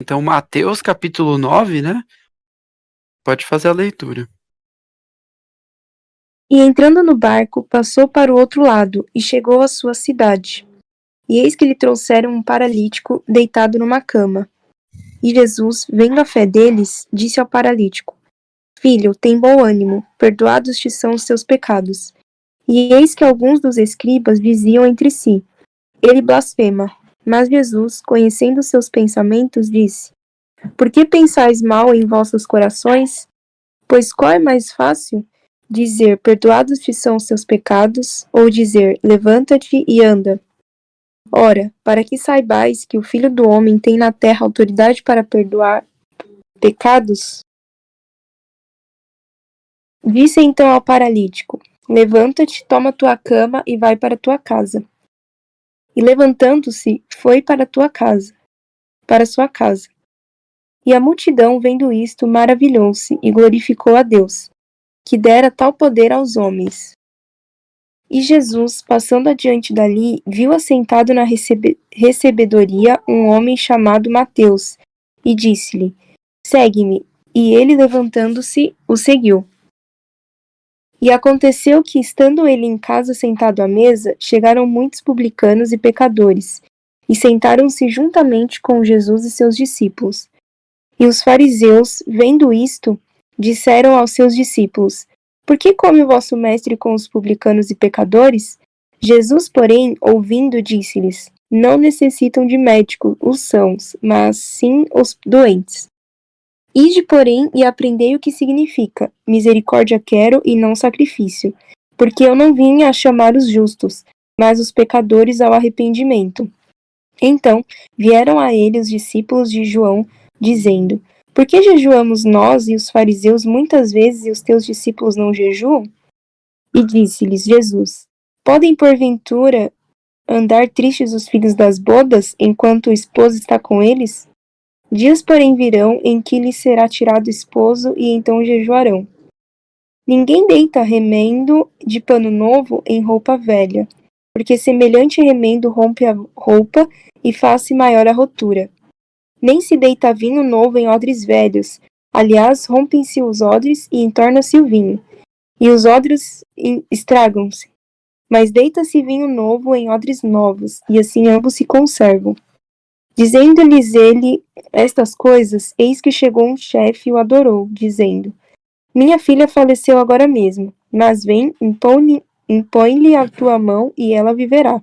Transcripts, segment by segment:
Então, Mateus capítulo 9, né? Pode fazer a leitura. E entrando no barco, passou para o outro lado e chegou à sua cidade. E eis que lhe trouxeram um paralítico deitado numa cama. E Jesus, vendo a fé deles, disse ao paralítico: Filho, tem bom ânimo, perdoados te são os teus pecados. E eis que alguns dos escribas diziam entre si: Ele blasfema. Mas Jesus, conhecendo seus pensamentos, disse: Por que pensais mal em vossos corações? Pois qual é mais fácil? Dizer, perdoados te são os teus pecados, ou dizer, levanta-te e anda? Ora, para que saibais que o Filho do Homem tem na terra autoridade para perdoar pecados, disse então ao paralítico: Levanta-te, toma tua cama e vai para tua casa. E levantando-se, foi para sua casa. E a multidão, vendo isto, maravilhou-se e glorificou a Deus, que dera tal poder aos homens. E Jesus, passando adiante dali, viu assentado na recebedoria um homem chamado Mateus, e disse-lhe: Segue-me. E ele, levantando-se, o seguiu. E aconteceu que, estando ele em casa sentado à mesa, chegaram muitos publicanos e pecadores, e sentaram-se juntamente com Jesus e seus discípulos. E os fariseus, vendo isto, disseram aos seus discípulos: Por que come o vosso mestre com os publicanos e pecadores? Jesus, porém, ouvindo, disse-lhes: Não necessitam de médico os sãos, mas sim os doentes. Ide, porém, e aprendei o que significa: misericórdia quero e não sacrifício, porque eu não vim a chamar os justos, mas os pecadores ao arrependimento. Então vieram a ele os discípulos de João, dizendo: Por que jejuamos nós e os fariseus muitas vezes e os teus discípulos não jejuam? E disse-lhes Jesus: Podem porventura andar tristes os filhos das bodas enquanto o esposo está com eles? Dias, porém, virão em que lhes será tirado o esposo e então jejuarão. Ninguém deita remendo de pano novo em roupa velha, porque semelhante remendo rompe a roupa e faz-se maior a rotura. Nem se deita vinho novo em odres velhos. Aliás, rompem-se os odres e entorna-se o vinho, e os odres estragam-se. Mas deita-se vinho novo em odres novos, e assim ambos se conservam. Dizendo-lhes ele estas coisas, eis que chegou um chefe e o adorou, dizendo: Minha filha faleceu agora mesmo, mas vem, impõe-lhe a tua mão e ela viverá.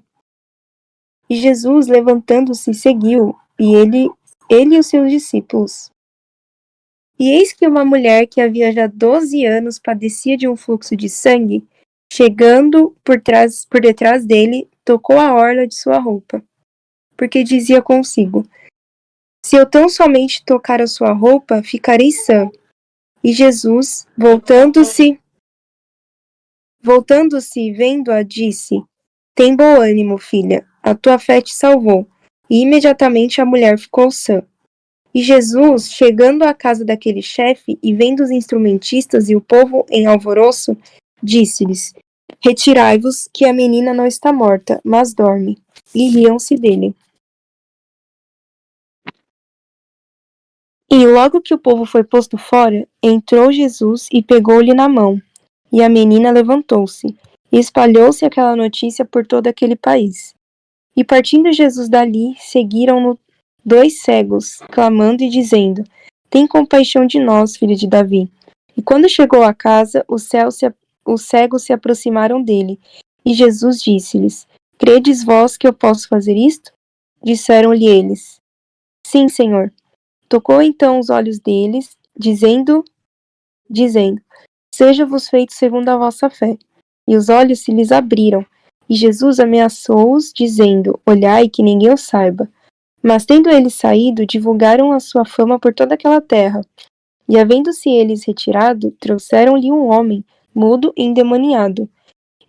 E Jesus, levantando-se, seguiu, e ele e os seus discípulos. E eis que uma mulher que havia já 12 anos padecia de um fluxo de sangue, chegando por detrás dele, tocou a orla de sua roupa, porque dizia consigo: Se eu tão somente tocar a sua roupa, ficarei sã. E Jesus, voltando-se, vendo-a, disse: Tem bom ânimo, filha, a tua fé te salvou. E imediatamente a mulher ficou sã. E Jesus, chegando à casa daquele chefe e vendo os instrumentistas e o povo em alvoroço, disse-lhes: Retirai-vos, que a menina não está morta, mas dorme. E riam-se dele. E logo que o povo foi posto fora, entrou Jesus e pegou-lhe na mão. E a menina levantou-se. E espalhou-se aquela notícia por todo aquele país. E partindo Jesus dali, seguiram-no 2 cegos, clamando e dizendo: Tem compaixão de nós, filho de Davi. E quando chegou à casa, os cegos se aproximaram dele. E Jesus disse-lhes: Credes vós que eu posso fazer isto? Disseram-lhe eles: Sim, Senhor. Tocou então os olhos deles, dizendo: Seja-vos feito segundo a vossa fé. E os olhos se lhes abriram. E Jesus ameaçou-os, dizendo: Olhai que ninguém o saiba. Mas tendo eles saído, divulgaram a sua fama por toda aquela terra. E havendo-se eles retirado, trouxeram-lhe um homem, mudo e endemoniado.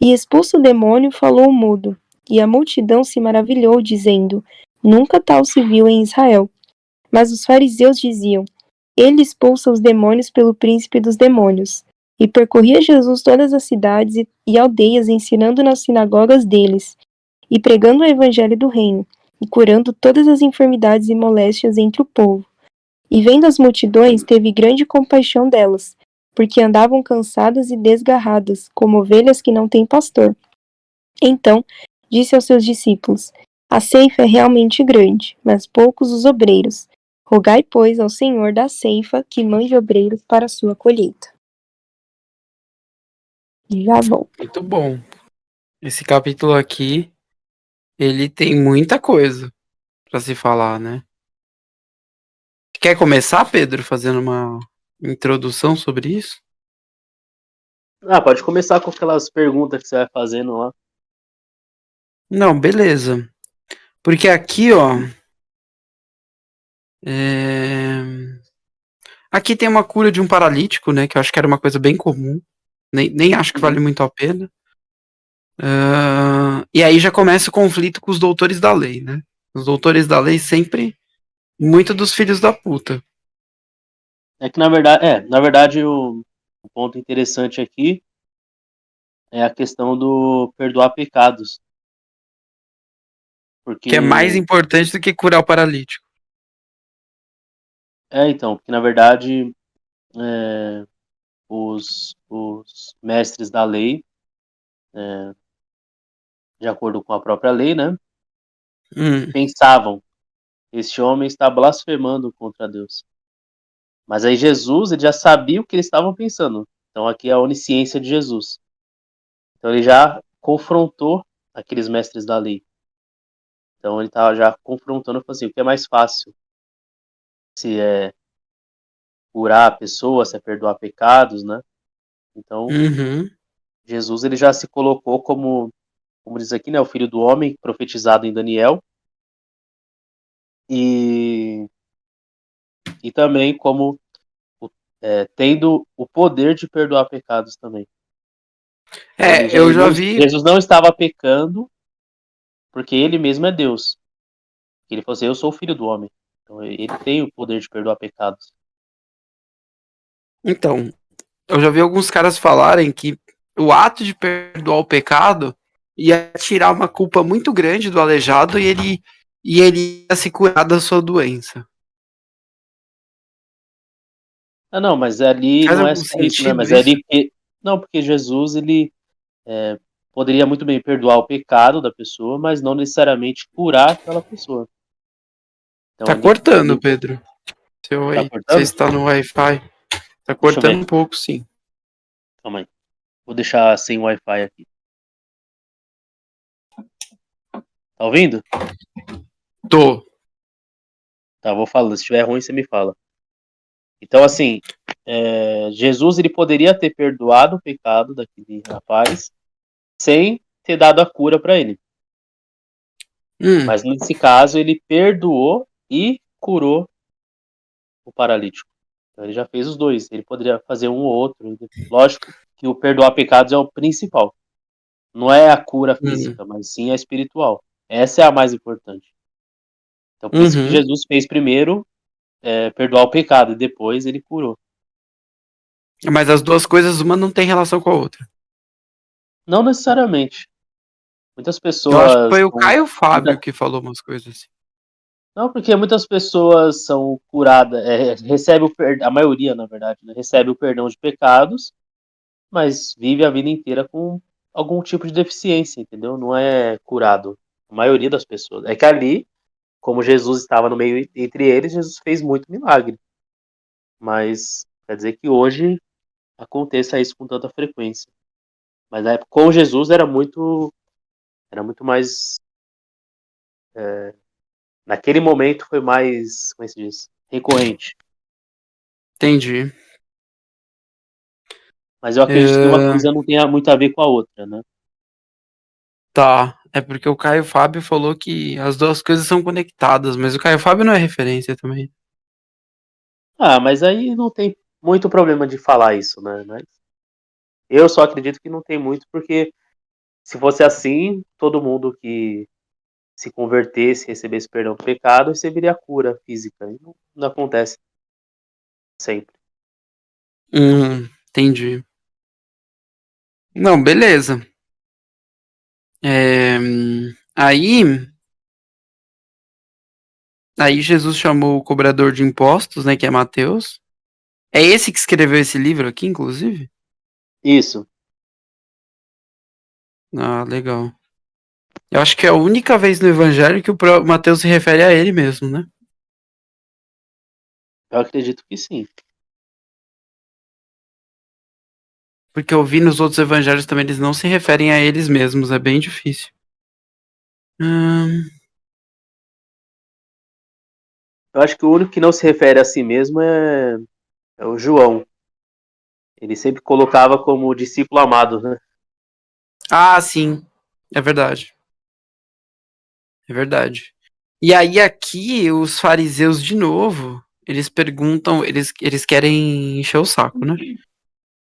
E expulso o demônio, falou o mudo. E a multidão se maravilhou, dizendo: Nunca tal se viu em Israel. Mas os fariseus diziam: Ele expulsa os demônios pelo príncipe dos demônios. E percorria Jesus todas as cidades e aldeias, ensinando nas sinagogas deles, e pregando o evangelho do reino, e curando todas as enfermidades e moléstias entre o povo. E vendo as multidões, teve grande compaixão delas, porque andavam cansadas e desgarradas, como ovelhas que não têm pastor. Então disse aos seus discípulos: A ceifa é realmente grande, mas poucos os obreiros. Rogai, pois, ao Senhor da ceifa que mande obreiros para a sua colheita. Já volto. Muito bom. Esse capítulo aqui, ele tem muita coisa pra se falar, né? Quer começar, Pedro, fazendo uma introdução sobre isso? Ah, pode começar com aquelas perguntas que você vai fazendo lá. Não, beleza. Porque aqui, ó, é... aqui tem uma cura de um paralítico, né? Que eu acho que era uma coisa bem comum. Nem acho que vale muito a pena. E aí já começa o conflito com os doutores da lei, né? Os doutores da lei sempre muito dos filhos da puta. É que na verdade o ponto interessante aqui é a questão do perdoar pecados, Que é mais porque importante do que curar o paralítico. então, porque na verdade é, os mestres da lei, de acordo com a própria lei, né, Hum, pensavam, este homem está blasfemando contra Deus. Mas aí Jesus, ele já sabia o que eles estavam pensando. Então aqui é a onisciência de Jesus. Então ele já confrontou aqueles mestres da lei. Então ele estava já confrontando, falando assim, o que é mais fácil? Se é curar a pessoa, se é perdoar pecados, né? Então uhum. Jesus, ele já se colocou como diz aqui, né, o filho do homem profetizado em Daniel e também como tendo o poder de perdoar pecados também. Então Eu já vi. Jesus não estava pecando porque ele mesmo é Deus. Ele falou assim, eu sou o filho do homem. Então ele tem o poder de perdoar pecados. Então, eu já vi alguns caras falarem que o ato de perdoar o pecado ia tirar uma culpa muito grande do aleijado e ele ia se curar da sua doença. Ah, não, mas ali Faz não é algum só isso, né? sentido Mas isso? ali, não, porque Jesus, ele poderia muito bem perdoar o pecado da pessoa, mas não necessariamente curar aquela pessoa. Então Tá ele, cortando, Pedro. Seu tá aí, você cortando? está no Wi-Fi. Tá Deixa eu cortando ver, um pouco, sim. calma aí. Vou deixar sem Wi-Fi aqui. Tá ouvindo? Tô. Tá, vou falando. Se estiver ruim, você me fala. Então, assim, Jesus, ele poderia ter perdoado o pecado daquele rapaz sem ter dado a cura para ele. Hum, Mas nesse caso, ele perdoou e curou o paralítico. Então, ele já fez os dois. Ele poderia fazer um ou outro. Lógico que o perdoar pecados é o principal. Não é a cura hum, física, mas sim a espiritual. Essa é a mais importante. Então, por isso que uhum. Jesus fez primeiro perdoar o pecado e depois ele curou. Mas as duas coisas, uma não tem relação com a outra. Não necessariamente. Muitas Eu acho que pessoas foi o são. Caio Fábio muita- que falou umas coisas assim. Não, porque muitas pessoas são curadas, recebe a maioria, na verdade, né, recebe o perdão de pecados, mas vive a vida inteira com algum tipo de deficiência, entendeu? Não é curado. A maioria das pessoas. É que ali, como Jesus estava no meio entre eles, Jesus fez muito milagre. Mas quer dizer que hoje aconteça isso com tanta frequência. Mas na época com Jesus era muito mais. Naquele momento foi mais, como é que se diz? Recorrente. Entendi. Mas eu acredito que uma É, coisa não tenha muito a ver com a outra, né? tá. É porque o Caio Fábio falou que as duas coisas são conectadas, mas o Caio Fábio não é referência também. Ah, mas aí não tem muito problema de falar isso, né? Mas eu só acredito que não tem muito, porque se fosse assim, todo mundo que se convertesse, recebesse perdão do pecado, receberia a cura física. E não acontece sempre. Entendi. Não, beleza. É, aí, Aí Jesus chamou o cobrador de impostos, né, que é Mateus. É esse que escreveu esse livro aqui, inclusive? Isso. Ah, legal. Eu acho que é a única vez no Evangelho que o Mateus se refere a ele mesmo, né? Eu acredito que sim. Porque eu vi nos outros evangelhos também, eles não se referem a eles mesmos, é bem difícil. Hum, Eu acho que o único que não se refere a si mesmo é o João. Ele sempre colocava como discípulo amado, né? Ah, sim. É verdade. É verdade. E aí aqui, os fariseus, de novo, eles perguntam, eles querem encher o saco, né?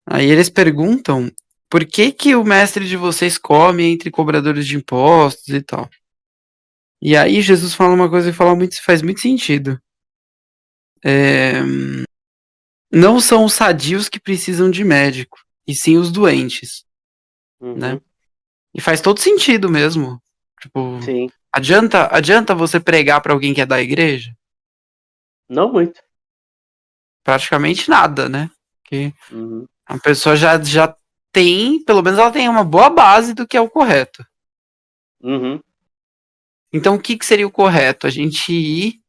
Aí eles perguntam por que que o mestre de vocês come entre cobradores de impostos e tal. E aí Jesus fala uma coisa que faz muito sentido. É, não são os sadios que precisam de médico, e sim os doentes, né? Uhum. E faz todo sentido mesmo. Tipo, Sim. adianta você pregar pra alguém que é da igreja? Não muito. Praticamente nada, né? Porque Uhum. a pessoa já tem, pelo menos ela tem uma boa base do que é o correto. Uhum. Então o que que seria o correto? A gente ir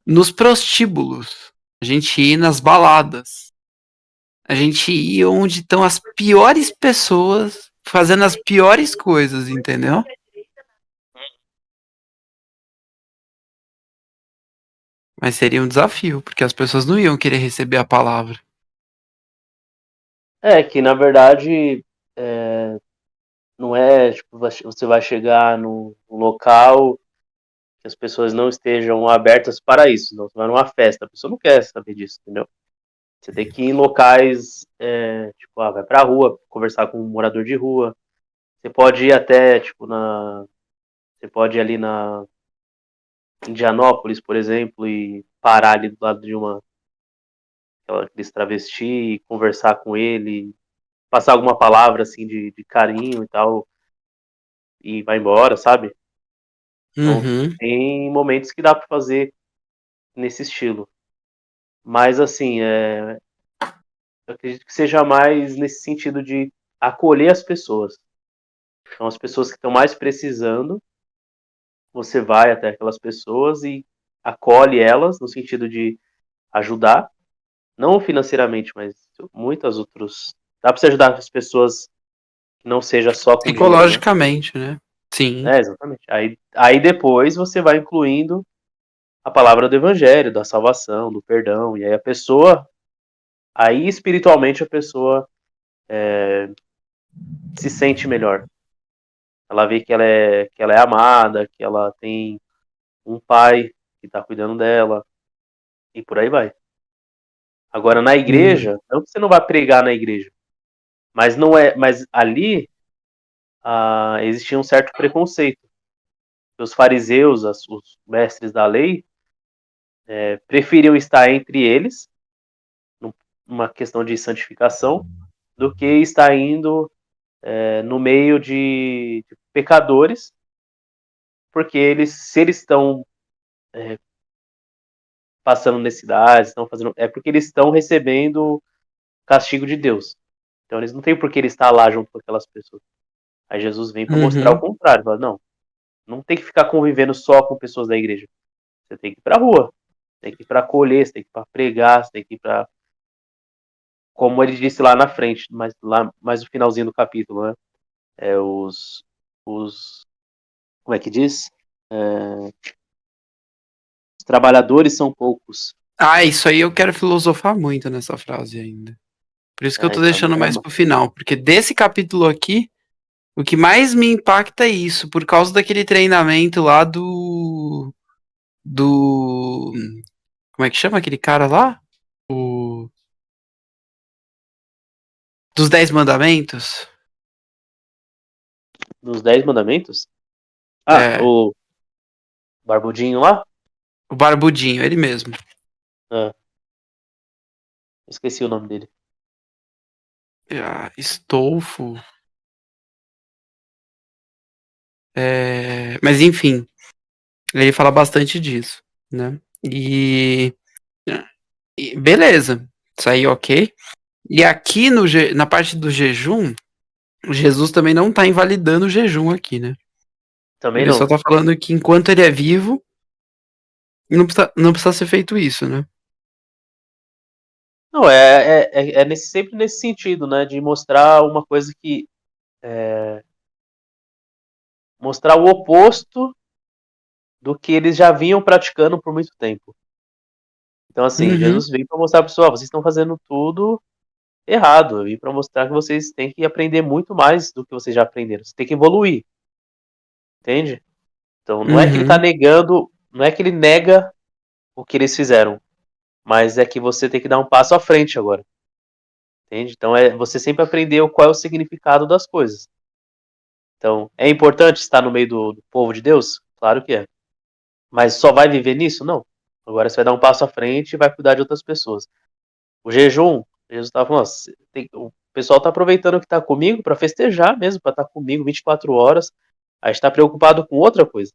nos prostíbulos, a gente ir nas baladas, a gente ir onde estão as piores pessoas fazendo as piores coisas, entendeu? Mas seria um desafio, porque as pessoas não iam querer receber a palavra. É que na verdade não é tipo você vai chegar no local que as pessoas não estejam abertas para isso. Não, você vai numa festa, a pessoa não quer saber disso, entendeu? Você tem que ir em locais, tipo, vai pra rua, conversar com um morador de rua. Você pode ir até, tipo, você pode ir ali na Indianópolis, por exemplo, e parar ali do lado de aqueles travesti e conversar com ele, passar alguma palavra, assim, de carinho e tal, e vai embora, sabe? Então, Uhum. tem momentos que dá pra fazer nesse estilo. Mas, assim, eu acredito que seja mais nesse sentido de acolher as pessoas. Então, as pessoas que estão mais precisando, você vai até aquelas pessoas e acolhe elas, no sentido de ajudar, não financeiramente, mas muitas outros. Dá para você ajudar as pessoas que não seja só com dinheiro, né? Psicologicamente, né? Sim. É, exatamente. Aí depois você vai incluindo a palavra do evangelho, da salvação, do perdão, e aí a pessoa, aí espiritualmente a pessoa se sente melhor. Ela vê que ela é amada, que ela tem um pai que está cuidando dela, e por aí vai. Agora, na Hum. igreja, não que você não vai pregar na igreja, mas não é, mas ali existia um certo preconceito. Os fariseus, os mestres da lei, preferiam estar entre eles, numa questão de santificação, do que estar indo no meio de pecadores, porque se eles estão passando necessidades, estão fazendo, é porque eles estão recebendo castigo de Deus. Então eles não têm por que ele estar lá junto com aquelas pessoas. Aí Jesus vem para mostrar o Uhum. contrário, fala, não, não tem que ficar convivendo só com pessoas da igreja. Você tem que ir pra rua, tem que ir para acolher, você tem que ir para pregar, você tem que ir para, como ele disse lá na frente, mas lá mais no finalzinho do capítulo, né? É os como é que diz? Os trabalhadores são poucos. Ah, isso aí eu quero filosofar muito nessa frase ainda. Por isso que eu tô Então deixando mais pro final. Porque desse capítulo aqui, o que mais me impacta é isso, por causa daquele treinamento lá do. Como é que chama aquele cara lá? O, dos Dez Mandamentos? dos 10 mandamentos. É, O barbudinho lá? o Barbudinho, ele mesmo. Ah, esqueci o nome dele. Ah, Estolfo. Mas enfim, ele fala bastante disso. né? Beleza, isso aí ok. E aqui na parte do jejum, Jesus também não tá invalidando o jejum aqui, né? Também Ele só não. tá falando que enquanto ele é vivo, não precisa ser feito isso, né? Não, sempre nesse sentido, né? De mostrar uma coisa que. Mostrar o oposto do que eles já vinham praticando por muito tempo. Então, assim, Uhum, Jesus veio para mostrar para pessoal, vocês estão fazendo tudo errado. Eu vim para mostrar que vocês têm que aprender muito mais do que vocês já aprenderam. Você tem que evoluir, entende? Então, não é que ele está uhum, negando, não é que ele nega o que eles fizeram, mas é que você tem que dar um passo à frente agora, entende? Então, você sempre aprendeu qual é o significado das coisas. Então, é importante estar no meio do povo de Deus? Claro que é. Mas só vai viver nisso? Não. Agora você vai dar um passo à frente e vai cuidar de outras pessoas. O jejum, Jesus estava falando, o pessoal está aproveitando que está comigo para festejar mesmo, para estar comigo 24 horas. Aí está preocupado com outra coisa.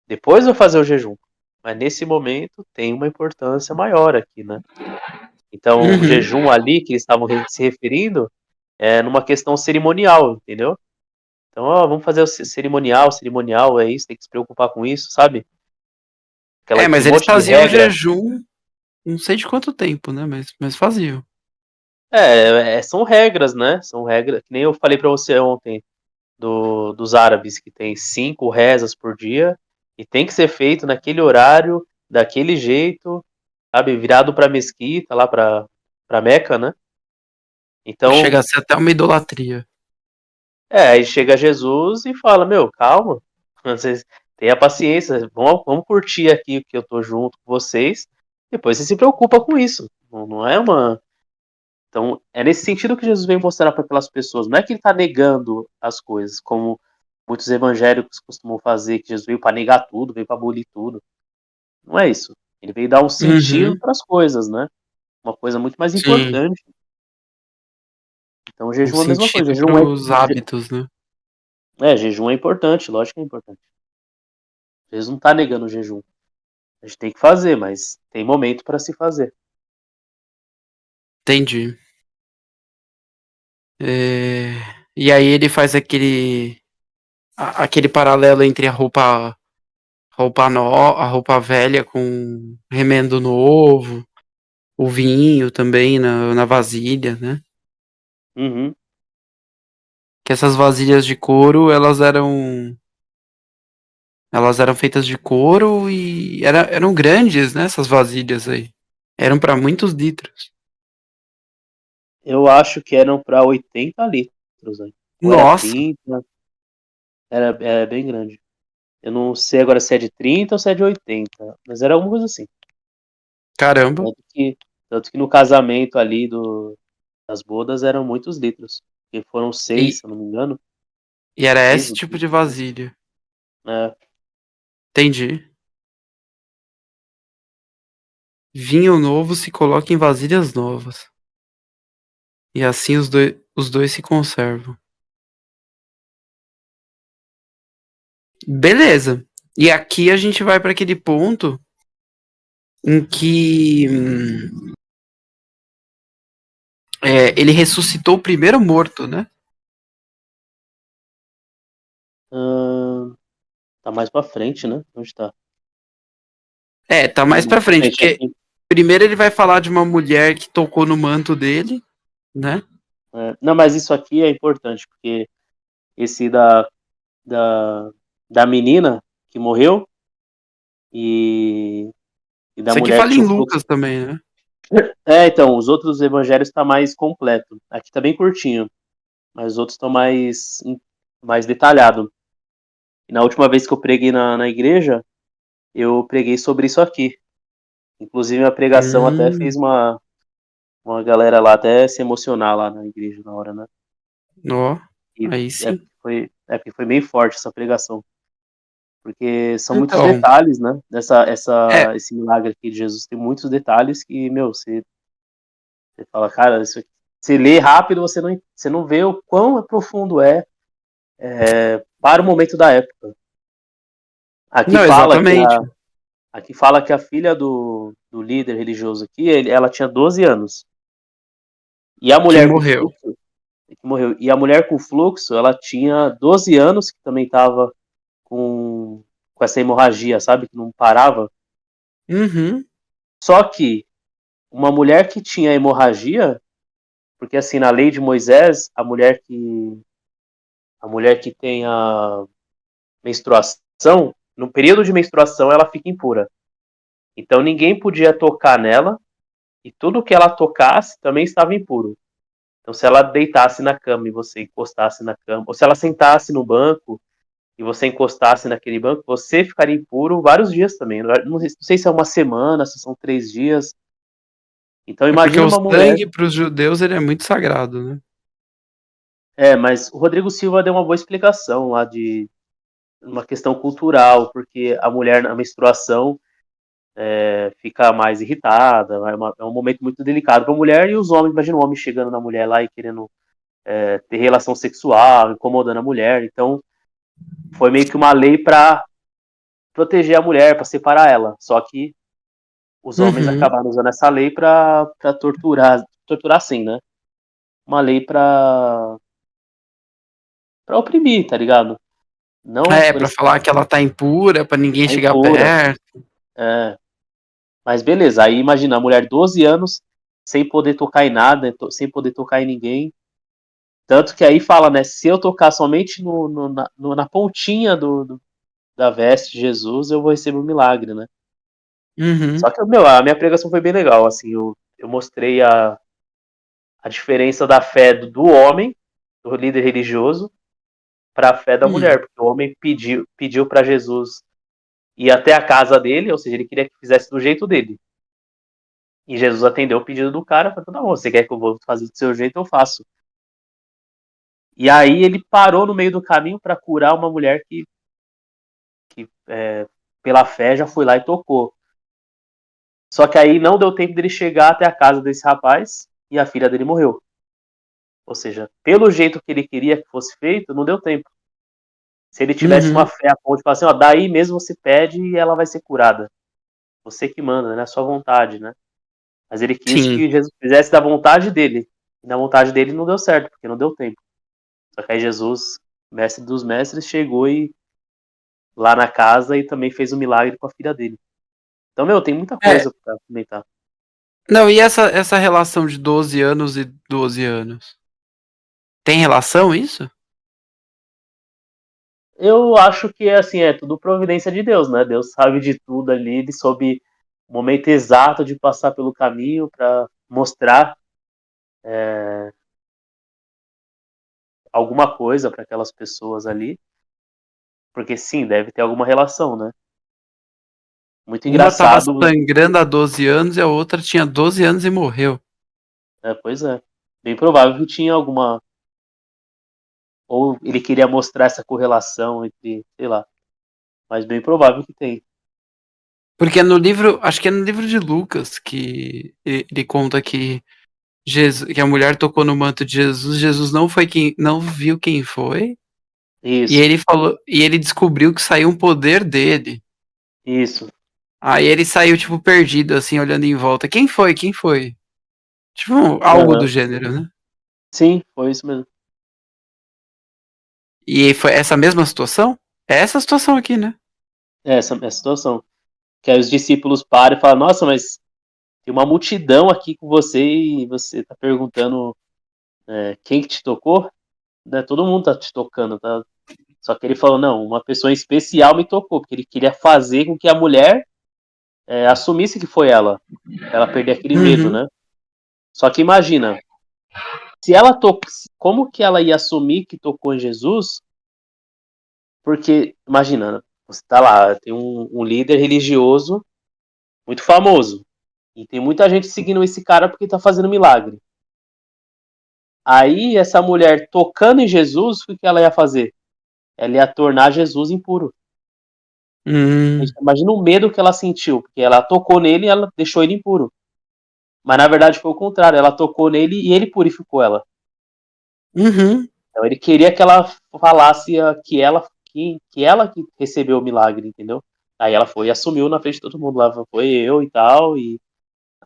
Depois eu fazer o jejum. Mas nesse momento tem uma importância maior aqui, né? Então, o uhum. jejum ali que eles estavam se referindo é numa questão cerimonial, entendeu? Então, ó, vamos fazer o cerimonial é isso, tem que se preocupar com isso, sabe? Mas Aquele eles monte de faziam regra. jejum, não sei de quanto tempo, né? Mas faziam. São regras, né? São regras, que nem eu falei pra você ontem dos árabes, que tem 5 rezas por dia e tem que ser feito naquele horário, daquele jeito, sabe? Virado pra mesquita, lá pra Meca, né? Então, Chega a ser até uma idolatria. aí chega Jesus e fala: Meu, calma, vocês tenha paciência, vamos curtir aqui que eu tô junto com vocês, depois você se preocupa com isso. Não é uma. Então, é nesse sentido que Jesus vem mostrar para aquelas pessoas. Não é que ele está negando as coisas, como muitos evangélicos costumam fazer, que Jesus veio para negar tudo, veio para abolir tudo. Não é isso. Ele veio dar um sentido Uhum, para as coisas, né? Uma coisa muito mais sim. importante. Então, o Um jejum é a mesma coisa. sentido para os hábitos, né? Jejum é importante, lógico que é importante. Jesus não está negando o jejum. A gente tem que fazer, mas tem momento para se fazer. Entendi. É, E aí ele faz aquele paralelo entre a roupa velha com remendo novo, o vinho também na vasilha, né? Uhum. Que essas vasilhas de couro, elas eram feitas de couro e eram grandes, né? Essas vasilhas aí. Eram para muitos litros. Eu acho que eram para 80 litros, né? Ou era Nossa, 30, era bem grande. Eu não sei agora se é de 30 ou se é de 80, mas era alguma coisa assim. caramba. Tanto que, tanto que no casamento ali das bodas eram muitos litros. Porque foram seis, E, se eu não me engano. e era Seis esse ou tipo de 30, né? vasilha. É, Entendi. Vinho novo se coloca em vasilhas novas. E assim os dois se conservam. Beleza. E aqui a gente vai para aquele ponto em que ele ressuscitou o primeiro morto, né? tá mais pra frente, né? Onde tá? Tá Não, mais mais pra pra frente, frente porque aqui. primeiro ele vai falar de uma mulher que tocou no manto dele, né? Não, mas isso aqui é importante, porque esse da, da menina que morreu e, e da Isso aqui mulher que fala em tinha o fluxo. Lucas também, né? Então, os outros evangelhos tá mais completo. Aqui tá bem curtinho, mas os outros estão mais detalhado. E na última vez que eu preguei na igreja, eu preguei sobre isso aqui. Inclusive, a pregação até fez Hum, uma galera lá até se emocionar lá na igreja na hora, né? ó, E aí sim. porque foi bem forte essa pregação. Porque são muitos Então, detalhes, né? é, Esse milagre aqui de Jesus tem muitos detalhes que, meu, você fala, cara, isso aqui, você lê rápido, você não vê o quão profundo para o momento da época. Aqui não, fala que exatamente. Aqui fala que a filha do líder religioso aqui, ela tinha 12 anos. E a Que mulher com morreu. fluxo, que morreu. E a mulher com fluxo, ela tinha 12 anos, que também estava com essa hemorragia, sabe? Que não parava. Uhum. Só que uma mulher que tinha hemorragia, porque assim, na lei de Moisés, a mulher que tem a menstruação, no período de menstruação ela fica impura. Então ninguém podia tocar nela e tudo que ela tocasse também estava impuro. Então se ela deitasse na cama e você encostasse na cama, ou se ela sentasse no banco e você encostasse naquele banco, você ficaria impuro vários dias também. Não sei se é uma semana, se são 3 dias. Então É porque imagina o uma mulher. sangue para os judeus ele é muito sagrado, né? Mas o Rodrigo Silva deu uma boa explicação lá de uma questão cultural, porque a mulher na menstruação fica mais irritada, é um momento muito delicado para a mulher e os homens, imagina um homem chegando na mulher lá e querendo ter relação sexual, incomodando a mulher. Então foi meio que uma lei para proteger a mulher, para separar ela. Só que os homens Uhum. acabaram usando essa lei para torturar sim, né? Uma lei para oprimir, tá ligado? Não É, por pra esse falar que ela tá impura, pra ninguém tá chegar impura. perto. É, mas beleza, aí imagina a mulher 12 anos sem poder tocar em nada, sem poder tocar em ninguém. Tanto que aí fala, né? Se eu tocar somente na pontinha da veste de Jesus, eu vou receber um milagre, né? Uhum. Só que, meu, a minha pregação foi bem legal, assim, eu mostrei a diferença da fé do homem, do líder religioso, para a fé da mulher, Hum. porque o homem pediu para Jesus ir até a casa dele, ou seja, ele queria que fizesse do jeito dele. E Jesus atendeu o pedido do cara, falou, não, você quer que eu vou fazer do seu jeito, eu faço. E aí ele parou no meio do caminho para curar uma mulher que pela fé já foi lá e tocou. Só que aí não deu tempo dele chegar até a casa desse rapaz e a filha dele morreu. Ou seja, pelo jeito que ele queria que fosse feito, não deu tempo. Se ele tivesse uma Uhum. fé a ponto de falar assim, ó, daí mesmo você pede e ela vai ser curada. Você que manda, né? A sua vontade, né? Mas ele quis Sim. que Jesus fizesse da vontade dele. E na vontade dele não deu certo, porque não deu tempo. Só que aí Jesus, mestre dos mestres, chegou lá na casa e também fez um milagre com a filha dele. Então, meu, tem muita É. coisa pra comentar. Não, e essa relação de 12 anos e 12 anos? Tem relação isso? Eu acho que assim, é tudo providência de Deus, né? Deus sabe de tudo ali, ele soube o momento exato de passar pelo caminho para mostrar alguma coisa para aquelas pessoas ali, porque sim, deve ter alguma relação, né? Muito Uma tava engraçado, sangrando há 12 anos e a outra tinha 12 anos e morreu. né? Pois é. Bem provável que tinha alguma, ou ele queria mostrar essa correlação entre, sei lá, mas bem provável que tem. Porque no livro, acho que é no livro de Lucas que ele conta que Jesus, que a mulher tocou no manto de Jesus, Jesus não foi quem, não viu quem foi, e Isso, ele falou, e ele descobriu que saiu um poder dele. isso. Aí ele saiu tipo perdido assim, olhando em volta. Quem foi? Quem foi? Tipo, algo do Aham. gênero, né? Sim, foi isso mesmo. E foi essa mesma situação? É essa situação aqui, né? Essa situação. Que aí os discípulos param e falam, nossa, mas tem uma multidão aqui com você e você tá perguntando quem que te tocou? Né? Todo mundo tá te tocando, tá? Só que ele falou, não, uma pessoa especial me tocou, porque ele queria fazer com que a mulher assumisse que foi ela, pra ela perder aquele medo, Uhum. né? Só que imagina, se ela tocou, como que ela ia assumir que tocou em Jesus? Porque, imagina, você tá lá, tem um líder religioso muito famoso, e tem muita gente seguindo esse cara porque tá fazendo milagre. Aí, essa mulher tocando em Jesus, o que ela ia fazer? Ela ia tornar Jesus impuro. Hum. Imagina o medo que ela sentiu, porque ela tocou nele e ela deixou ele impuro. Mas na verdade foi o contrário, ela tocou nele e ele purificou ela. Uhum. Então ele queria que ela falasse que ela que recebeu o milagre, entendeu? Aí ela foi e assumiu na frente de todo mundo lá, foi eu e tal, e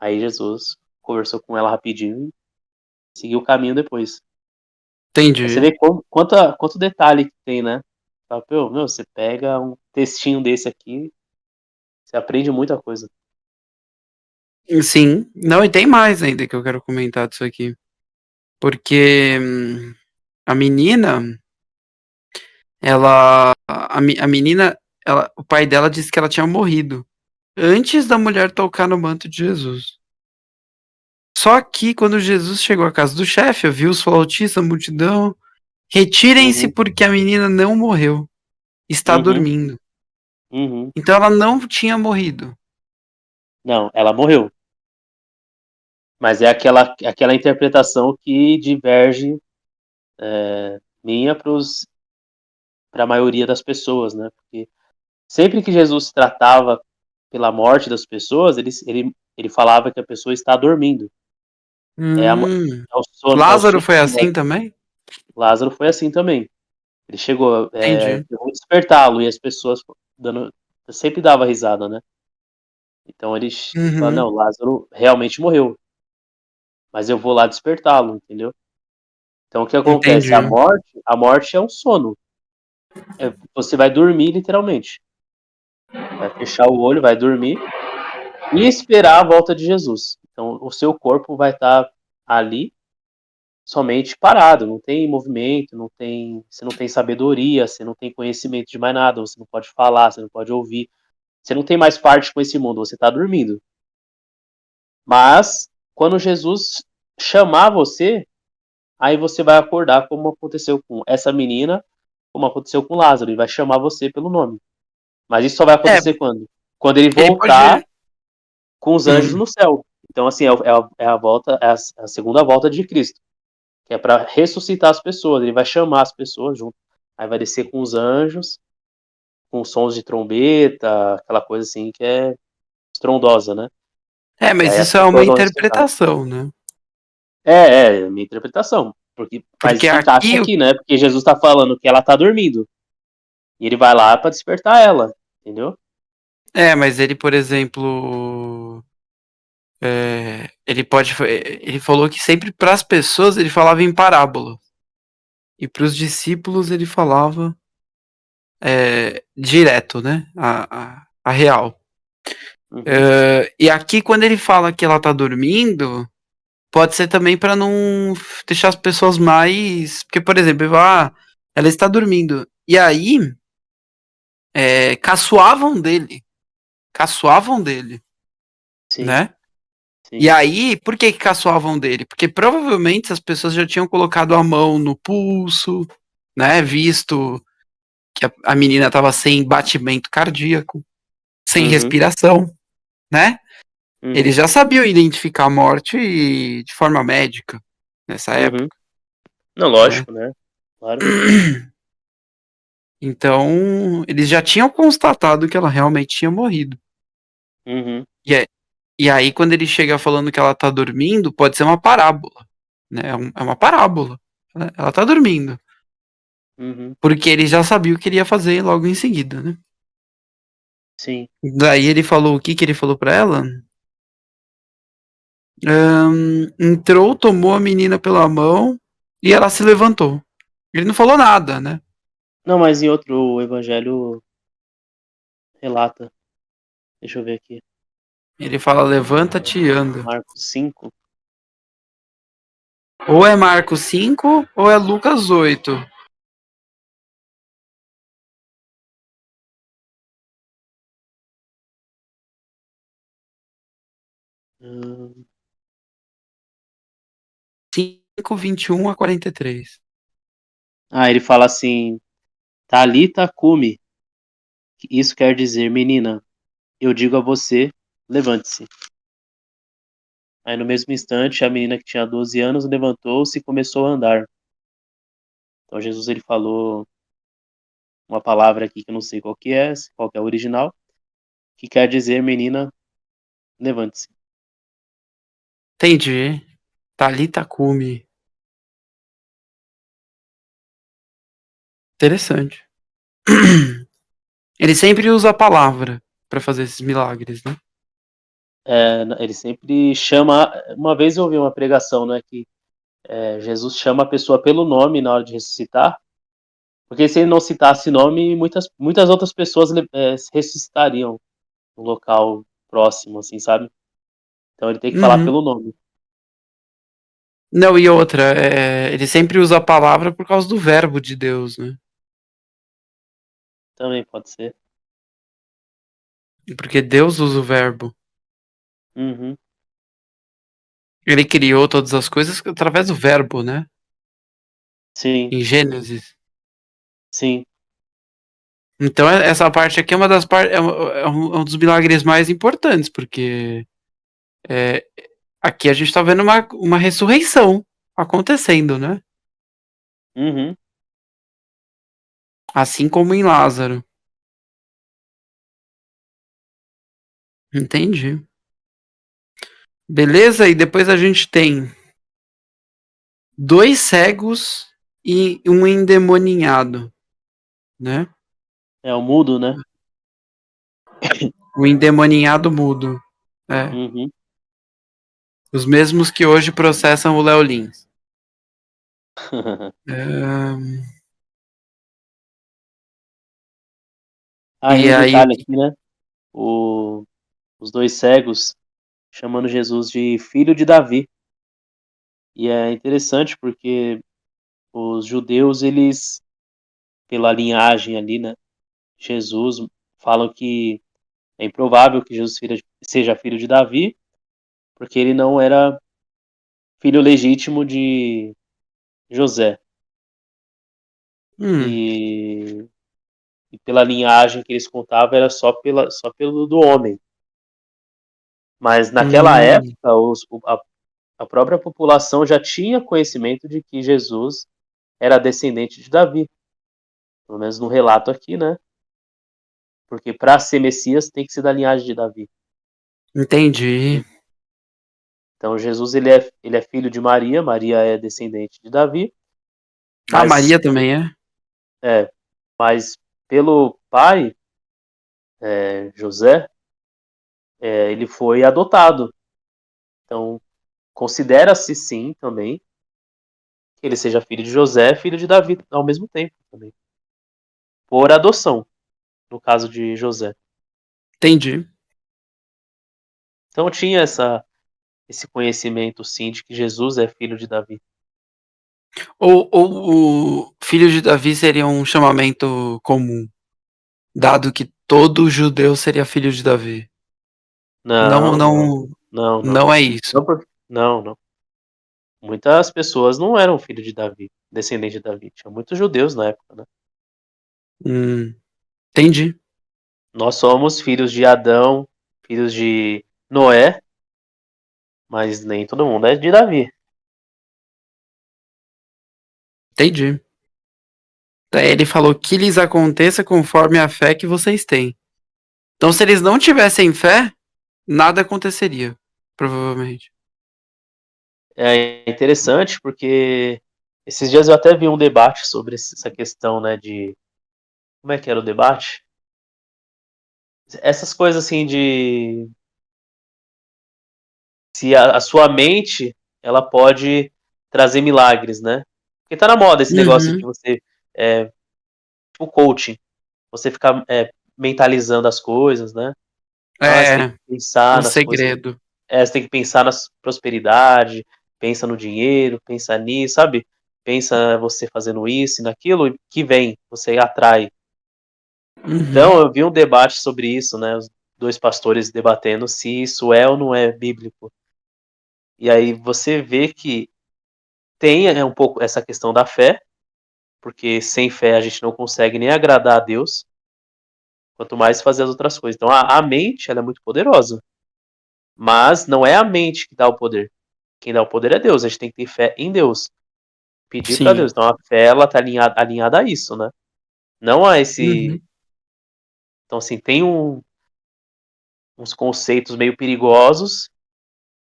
aí Jesus conversou com ela rapidinho e seguiu o caminho depois. Aí você Entendi. vê quanto detalhe que tem, né? Fala, pô, meu, você pega um textinho desse aqui, você aprende muita coisa. Sim. Não, e tem mais ainda que eu quero comentar disso aqui. Porque a menina, a menina, o pai dela disse que ela tinha morrido antes da mulher tocar no manto de Jesus. Só que quando Jesus chegou à casa do chefe, viu os flautistas, a multidão, retirem-se Uhum, porque a menina não morreu, está uhum, dormindo. uhum. Então ela não tinha morrido. Não, ela morreu. Mas é aquela interpretação que diverge minha para a maioria das pessoas, né? Porque sempre que Jesus tratava pela morte das pessoas, ele falava que a pessoa está dormindo. É, Hum. é o sono, é o Lázaro sono. foi assim também? Lázaro foi assim também. Ele chegou, Entendi. eu vou despertá-lo, e as pessoas dando, sempre dava risada, né? Então ele fala, Uhum. não, Lázaro realmente morreu, mas eu vou lá despertá-lo, entendeu? Então o que acontece? Entendi. A morte é um sono. Você vai dormir literalmente. Vai fechar o olho, vai dormir e esperar a volta de Jesus. Então o seu corpo vai estar ali somente parado, não tem movimento, você não tem sabedoria, você não tem conhecimento de mais nada, você não pode falar, você não pode ouvir, você não tem mais parte com esse mundo, você está dormindo. Mas quando Jesus chamar você, aí você vai acordar como aconteceu com essa menina, como aconteceu com Lázaro, e vai chamar você pelo nome. Mas isso só vai É, acontecer quando? Quando ele ele voltar pode. com os anjos Hum. no céu. Então, assim, é a volta, a segunda volta de Cristo, que é para ressuscitar as pessoas. Ele vai chamar as pessoas junto. Aí vai descer com os anjos, com sons de trombeta, aquela coisa assim que é estrondosa, né? É, E mas aí as isso é uma pessoas vão ressuscitar. interpretação, né? É minha interpretação. Mas Porque encaixa aqui. aqui, né? Porque Jesus tá falando que ela tá dormindo. E ele vai lá para despertar ela, entendeu? É, mas ele, por exemplo. Ele pode. Ele falou que sempre para as pessoas ele falava em parábola. E para os discípulos ele falava direto, né? A real. Uhum, E aqui, quando ele fala que ela tá dormindo, pode ser também para não deixar as pessoas mais. Porque, por exemplo, ele fala, ela está dormindo. E aí, caçoavam dele. Caçoavam dele, sim, né? E sim. aí, por que caçoavam dele? Porque provavelmente as pessoas já tinham colocado a mão no pulso, né? Visto que a menina estava sem batimento cardíaco, sem Uhum, respiração, né? Eles uhum, já sabiam identificar a morte de forma médica nessa uhum. época, Não, né? lógico, né? Claro. Então, eles já tinham constatado que ela realmente tinha morrido. Uhum, E, e aí, quando ele chega falando que ela tá dormindo, pode ser uma parábola, né? É uma parábola. Ela tá dormindo. uhum, Porque ele já sabia o que ele ia fazer logo em seguida, né? sim. Daí ele falou o que que ele falou pra ela? Entrou, tomou a menina pela mão e ela se levantou. Ele não falou nada, né? Não, mas em outro evangelho relata. Deixa eu ver aqui. Ele fala, levanta-te e anda. Marcos 5. Ou é Marcos 5 ou é Lucas 8. Hum. 5, 21 a 43. Ah, ele fala assim: Talita cumi. Isso quer dizer, menina, eu digo a você, levante-se. Aí no mesmo instante, a menina que tinha 12 anos levantou-se e começou a andar. Então Jesus ele falou uma palavra aqui que eu não sei qual que é o original, que quer dizer, menina, levante-se. Entendi. Thalita Kumi. Interessante. Ele sempre usa a palavra. para fazer esses milagres, né? Ele sempre chama. Uma vez eu ouvi uma pregação, né, que Jesus chama a pessoa pelo nome na hora de ressuscitar, porque se ele não citasse nome, muitas outras pessoas ressuscitariam no local próximo, assim, sabe? Então ele tem que falar Uhum. pelo nome. Não, e outra, ele sempre usa a palavra por causa do verbo de Deus, né? Também pode ser. Porque Deus usa o verbo. Uhum. Ele criou todas as coisas através do verbo, né? Sim, Em Gênesis. sim. Então essa parte aqui é uma das partes, é um dos milagres mais importantes, porque é, aqui a gente tá vendo uma ressurreição acontecendo, né? Uhum. Assim como em Lázaro. Entendi. Beleza? E depois a gente tem 2 cegos e um endemoninhado, né? É o mudo, né? O endemoninhado mudo. É. Uhum. Os mesmos que hoje processam o Léo Lins. É, E e um aí. detalhe aqui, né? Os dois cegos chamando Jesus de filho de Davi. E é interessante porque os judeus, eles, pela linhagem ali, né? Jesus, falam que é improvável que Jesus seja filho de Davi, porque ele não era filho legítimo de José. Hum, E, e pela linhagem que eles contavam, era só pelo do homem. Mas naquela hum, época, a própria população já tinha conhecimento de que Jesus era descendente de Davi. Pelo menos no relato aqui, né? Porque para ser Messias tem que ser da linhagem de Davi. entendi. Então Jesus ele é filho de Maria, Maria é descendente de Davi, A mas Maria também é? é, mas pelo pai, José, ele foi adotado. Então considera-se sim também que ele seja filho de José, filho de Davi ao mesmo tempo também, por adoção, no caso de José. Entendi. Então tinha esse conhecimento sim de que Jesus é filho de Davi. Ou o filho de Davi seria um chamamento comum, dado que todo judeu seria filho de Davi. Não, Não, não, não, não, não. não é isso. Não, não. Muitas pessoas não eram filho de Davi, descendente de Davi. Tinha muitos judeus na época, né? Entendi, Nós somos filhos de Adão, filhos de Noé, mas nem todo mundo é de Davi. entendi. Daí ele falou que lhes aconteça conforme a fé que vocês têm. Então, se eles não tivessem fé, nada aconteceria, provavelmente. É interessante porque esses dias eu até vi um debate sobre essa questão, né, de como é que era o debate? Essas coisas assim de se a sua mente ela pode trazer milagres, né? Porque tá na moda esse negócio de Uhum. você tipo coaching, você ficar mentalizando as coisas, né? Ah, você tem que É, pensar o nas coisas, segredo. você tem que pensar na prosperidade, pensa no dinheiro, pensa nisso, sabe? Pensa você fazendo isso e naquilo que vem, você atrai. Uhum. Então, eu vi um debate sobre isso, né? Os dois pastores debatendo se isso é ou não é bíblico. E aí você vê que tem um pouco essa questão da fé, porque sem fé a gente não consegue nem agradar a Deus, quanto mais fazer as outras coisas. Então, a mente, ela é muito poderosa, mas não é a mente que dá o poder. Quem dá o poder é Deus. A gente tem que ter fé em Deus, pedir para Sim. Deus. Então, a fé, ela tá alinhada a isso, né? Não a esse. Uhum. Então, assim, tem uns conceitos meio perigosos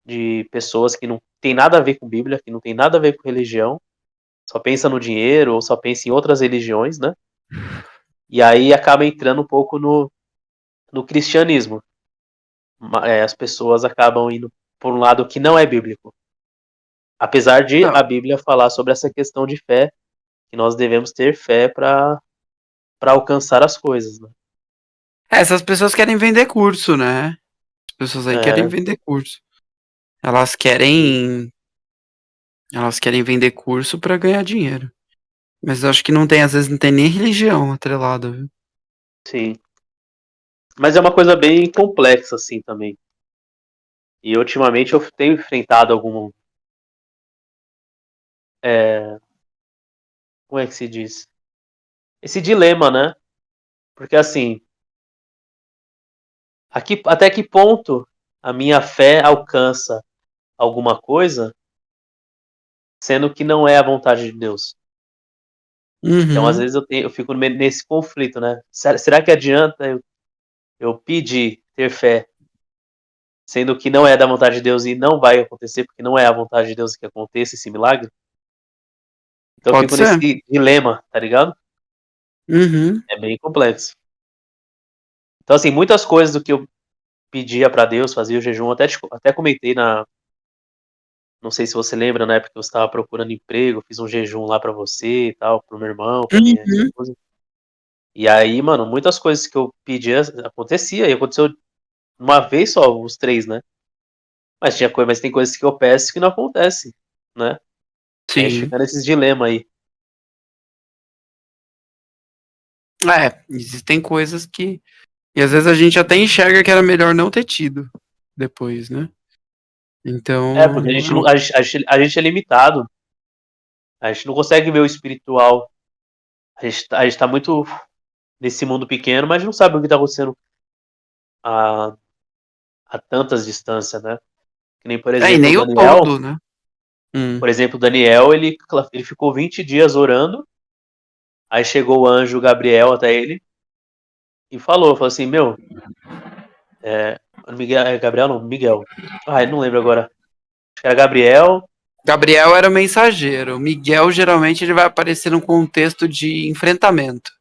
de pessoas que não tem nada a ver com Bíblia, que não tem nada a ver com religião, só pensa no dinheiro ou só pensa em outras religiões, né? E aí acaba entrando um pouco no cristianismo. As pessoas acabam indo por um lado que não é bíblico. Apesar de Não. a Bíblia falar sobre essa questão de fé, que nós devemos ter fé para alcançar as coisas, né? Essas pessoas querem vender curso, né? As pessoas aí querem É, vender curso. Elas querem. Elas querem vender curso pra ganhar dinheiro. Mas eu acho que não tem, às vezes, não tem nem religião atrelada, viu? sim. Mas é uma coisa bem complexa, assim, também. E ultimamente eu tenho enfrentado algum. É, como é que se diz? Esse dilema, né? Porque assim, até que ponto a minha fé alcança alguma coisa, sendo que não é a vontade de Deus? Então, às Uhum. vezes eu fico nesse conflito, né? Será que adianta eu pedir ter fé, sendo que não é da vontade de Deus e não vai acontecer, porque não é a vontade de Deus que aconteça esse milagre? Então eu Pode fico ser. nesse dilema, tá ligado? Uhum. É bem complexo. Então, assim, muitas coisas do que eu pedia pra Deus, fazia o jejum, até comentei não sei se você lembra, na época que eu estava procurando emprego, eu fiz um jejum lá pra você e tal, pro meu irmão, pra minha Uhum. esposa. E aí, mano, muitas coisas que eu pedia acontecia, e aconteceu uma vez só, os três, né? Mas tem coisas que eu peço que não acontecem, né? A gente Sim. fica nesses dilemas aí. É, existem coisas que. E às vezes a gente até enxerga que era melhor não ter tido depois, né? É, porque a Então. gente, não, a gente é limitado, a gente não consegue ver o espiritual. A gente tá muito nesse mundo pequeno, mas não sabe o que tá acontecendo a, a tantas distâncias, né? Que nem, E nem o todo, né? Hum. Por exemplo, o Daniel, ele ficou 20 dias orando, aí chegou o anjo Gabriel até ele e falou assim, meu, Miguel, Gabriel não, Miguel. Ah, eu não lembro agora. Acho que era Gabriel. Gabriel era o mensageiro. Miguel geralmente ele vai aparecer num contexto de enfrentamento.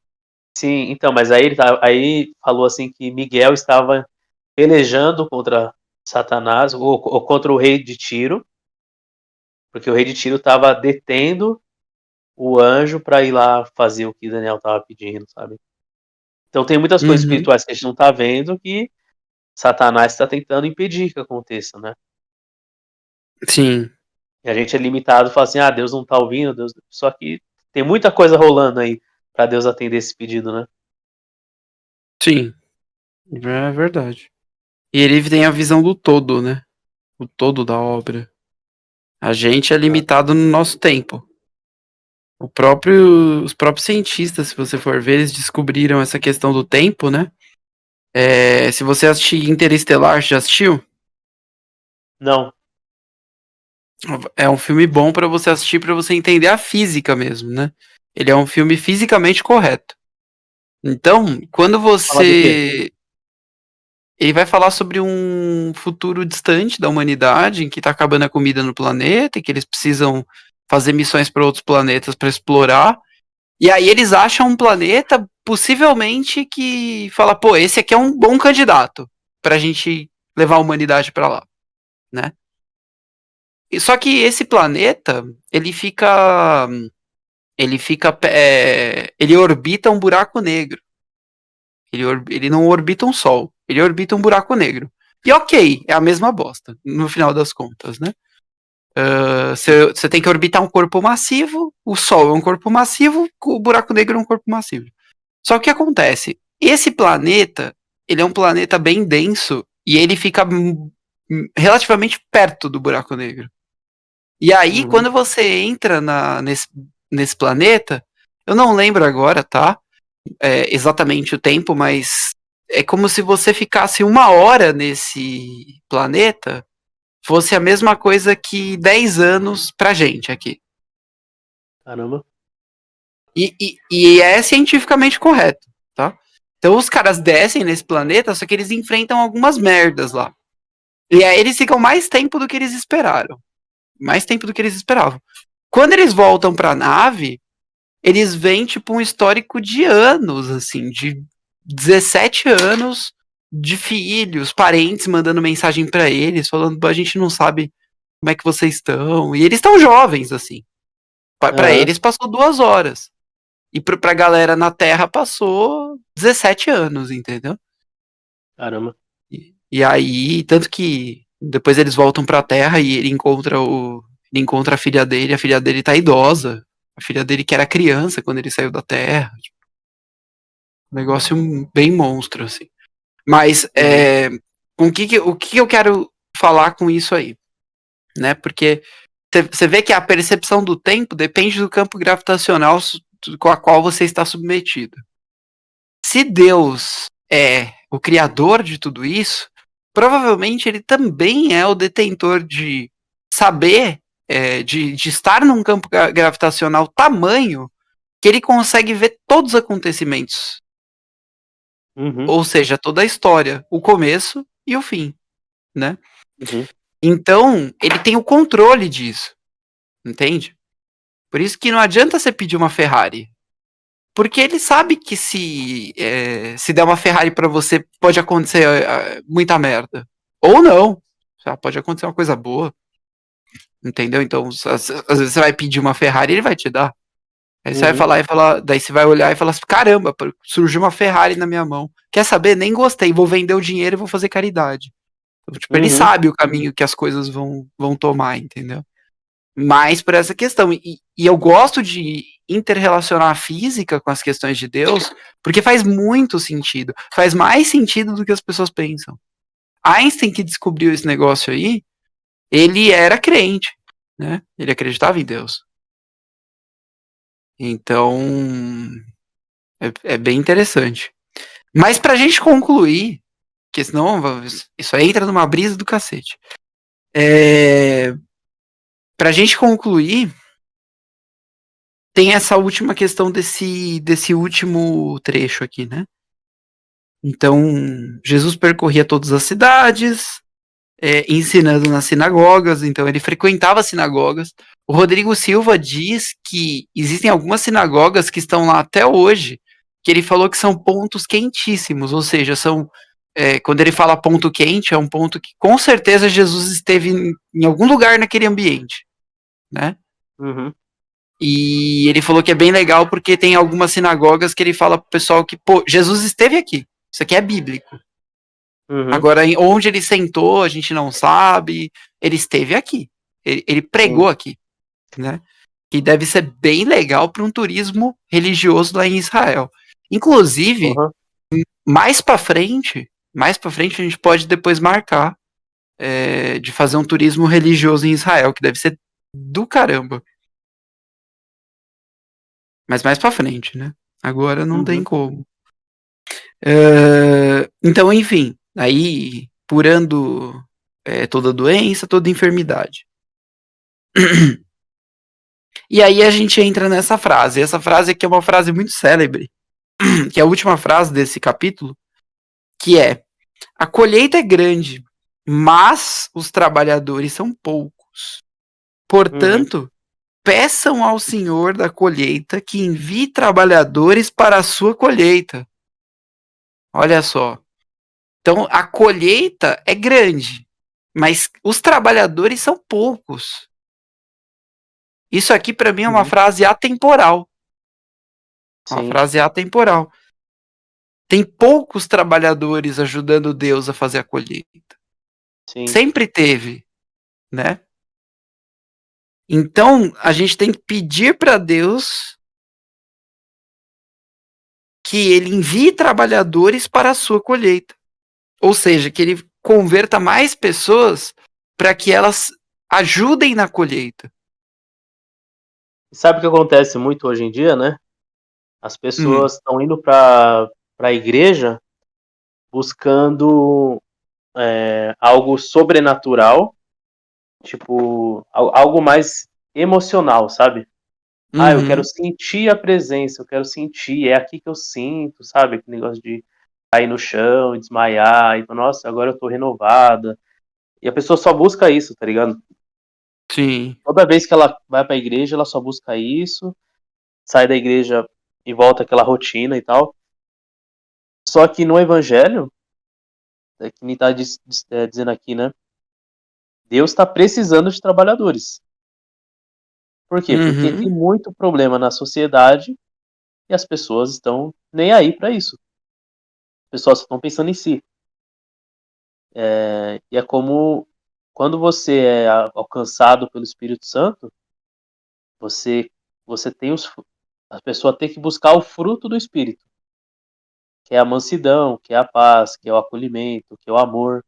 Sim, então, mas aí falou assim que Miguel estava pelejando contra Satanás ou contra o rei de Tiro, porque o rei de Tiro estava detendo o anjo para ir lá fazer o que Daniel estava pedindo, sabe? Então tem muitas coisas Uhum. espirituais que a gente não está vendo que Satanás está tentando impedir que aconteça, né? Sim, E a gente é limitado, fala assim, ah, Deus não está ouvindo, Deus. Só que tem muita coisa rolando aí para Deus atender esse pedido, né? sim. É verdade. E ele tem a visão do todo, né? O todo da obra. A gente é Ah, limitado no nosso tempo. Os próprios cientistas, se você for ver, eles descobriram essa questão do tempo, né? Se você assistir Interestelar, já assistiu? não. É um filme bom pra você assistir pra você entender a física mesmo, né? Ele é um filme fisicamente correto. Então, quando Falar do quê? você ele vai falar sobre um futuro distante da humanidade, em que está acabando a comida no planeta, e que eles precisam fazer missões para outros planetas para explorar. E aí eles acham um planeta, possivelmente, que fala, pô, esse aqui é um bom candidato para a gente levar a humanidade para lá, né? Só que esse planeta, ele orbita um buraco negro. Ele não orbita um sol, ele orbita um buraco negro. E ok, é a mesma bosta, no final das contas, né? Você tem que orbitar um corpo massivo, o Sol é um corpo massivo, o buraco negro é um corpo massivo. Só que o que acontece? Esse planeta, ele é um planeta bem denso e ele fica relativamente perto do buraco negro. E aí, Uhum. quando você entra nesse planeta, eu não lembro agora, tá? Exatamente o tempo, mas é como se você ficasse 1 hora nesse planeta, fosse a mesma coisa que 10 anos pra gente aqui. Caramba. E é cientificamente correto, tá? Então os caras descem nesse planeta, só que eles enfrentam algumas merdas lá. E aí eles ficam mais tempo do que eles esperaram. Mais tempo do que eles esperavam. Quando eles voltam pra nave, eles veem, tipo, um histórico de anos, assim, de 17 anos de filhos, parentes mandando mensagem pra eles, falando, a gente não sabe como é que vocês estão. E eles estão jovens, assim. Pra Aham. eles passou 2 horas. E pra galera na Terra passou 17 anos, entendeu? Caramba. E aí, tanto que depois eles voltam pra Terra e ele encontra a filha dele tá idosa. A filha dele que era criança quando ele saiu da Terra. Tipo, um negócio bem monstro, assim. Mas Uhum. o que eu quero falar com isso aí? Né? Porque você vê que a percepção do tempo depende do campo gravitacional com a qual você está submetido. Se Deus é o criador de tudo isso, provavelmente ele também é o detentor de saber, de estar num campo gravitacional tamanho que ele consegue ver todos os acontecimentos. Uhum. Ou seja, toda a história, o começo e o fim, né? Uhum. Então, ele tem o controle disso, entende? Por isso que não adianta você pedir uma Ferrari. Porque ele sabe que se der uma Ferrari pra você, pode acontecer muita merda. Ou não. Pode acontecer uma coisa boa. Entendeu? Então, às vezes você vai pedir uma Ferrari, ele vai te dar. Aí você vai Uhum. falar e falar, daí você vai olhar e falar assim, caramba, surgiu uma Ferrari na minha mão. Quer saber? Nem gostei, vou vender o dinheiro e vou fazer caridade. Então, tipo, ele Uhum. sabe o caminho que as coisas vão tomar, entendeu? Mas por essa questão. E eu gosto de interrelacionar a física com as questões de Deus, porque faz muito sentido. Faz mais sentido do que as pessoas pensam. Einstein, que descobriu esse negócio aí, ele era crente, né? Ele acreditava em Deus. Então, é bem interessante. Mas pra gente concluir, porque senão isso aí entra numa brisa do cacete. Pra gente concluir, tem essa última questão desse último trecho aqui, né? Então, Jesus percorria todas as cidades, ensinando nas sinagogas, então ele frequentava as sinagogas. O Rodrigo Silva diz que existem algumas sinagogas que estão lá até hoje, que ele falou que são pontos quentíssimos, ou seja, quando ele fala ponto quente, é um ponto que com certeza Jesus esteve em algum lugar naquele ambiente, né? Uhum. E ele falou que é bem legal porque tem algumas sinagogas que ele fala pro pessoal que, pô, Jesus esteve aqui. Isso aqui é bíblico. Uhum. Agora, onde ele sentou, a gente não sabe. Ele esteve aqui. Ele Sim. pregou aqui, né? Que deve ser bem legal para um turismo religioso lá em Israel. Inclusive, Uhum. mais para frente a gente pode depois marcar de fazer um turismo religioso em Israel, que deve ser do caramba. Mas mais para frente, né? Agora não tem Uhum. como. Então, enfim, aí curando toda doença, toda enfermidade. E aí a gente entra nessa frase. Essa frase aqui é uma frase muito célebre, que é a última frase desse capítulo, que é: a colheita é grande, mas os trabalhadores são poucos. Uhum. Portanto, peçam ao Senhor da colheita que envie trabalhadores para a sua colheita. Olha só. Então, a colheita é grande, mas os trabalhadores são poucos. Isso aqui, para mim, é uma Uhum. frase atemporal. Uma Sim. frase atemporal. Tem poucos trabalhadores ajudando Deus a fazer a colheita. Sim. Sempre teve, né? Então, a gente tem que pedir para Deus que ele envie trabalhadores para a sua colheita. Ou seja, que ele converta mais pessoas para que elas ajudem na colheita. Sabe o que acontece muito hoje em dia, né? As Hum, pessoas estão indo para a igreja buscando algo sobrenatural, tipo, algo mais emocional, sabe? Ah, eu quero uhum, sentir a presença, eu quero sentir, é aqui que eu sinto, sabe? Aquele negócio de cair no chão, e desmaiar, e nossa, agora eu tô renovada. E a pessoa só busca isso, tá ligado? sim. Toda vez que ela vai pra igreja, ela só busca isso, sai da igreja e volta àquela rotina e tal. Só que no evangelho, que nem tá dizendo aqui, né? Deus está precisando de trabalhadores. Por quê? Porque tem Uhum. muito problema na sociedade e as pessoas estão nem aí para isso. As pessoas só estão pensando em si. E é como quando você é alcançado pelo Espírito Santo, você você tem a pessoa tem que buscar o fruto do Espírito, que é a mansidão, que é a paz, que é o acolhimento, que é o amor.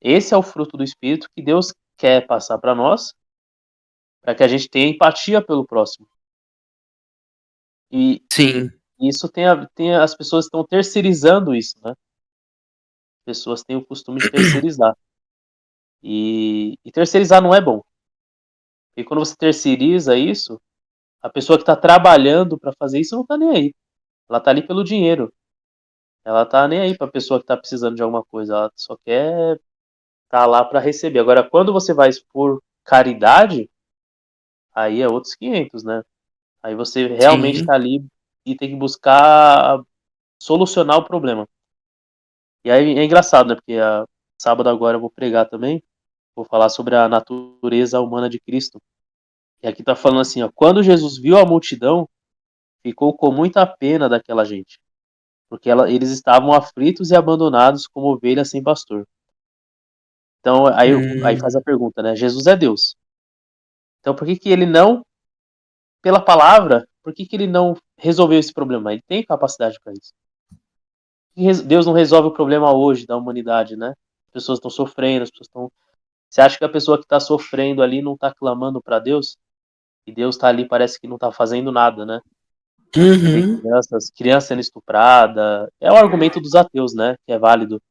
Esse é o fruto do Espírito que Deus quer passar para nós, para que a gente tenha empatia pelo próximo. E Sim. isso as pessoas estão terceirizando isso, né? As pessoas têm o costume de terceirizar. E terceirizar não é bom. Porque quando você terceiriza isso, a pessoa que está trabalhando para fazer isso não está nem aí. Ela está ali pelo dinheiro. Ela tá nem aí para a pessoa que está precisando de alguma coisa. Ela só quer estar lá para receber. Agora, quando você vai por caridade, aí é outros 500, né? Aí você realmente Sim. está ali e tem que buscar solucionar o problema. E aí é engraçado, né? Porque sábado agora eu vou pregar também. Vou falar sobre a natureza humana de Cristo. E aqui tá falando assim, ó, quando Jesus viu a multidão, ficou com muita pena daquela gente, porque eles estavam aflitos e abandonados como ovelhas sem pastor. Então, aí faz a Hum. pergunta, né? Jesus é Deus. Então, por que que ele não, pela palavra, por que que ele não resolveu esse problema? Ele tem capacidade para isso. Deus não resolve o problema hoje da humanidade, né? As pessoas estão sofrendo, as pessoas estão. Você acha que a pessoa que está sofrendo ali não está clamando para Deus? E Deus está ali, parece que não está fazendo nada, né? Você vê Uhum. crianças sendo estuprada. É o argumento dos ateus, né? Que é válido.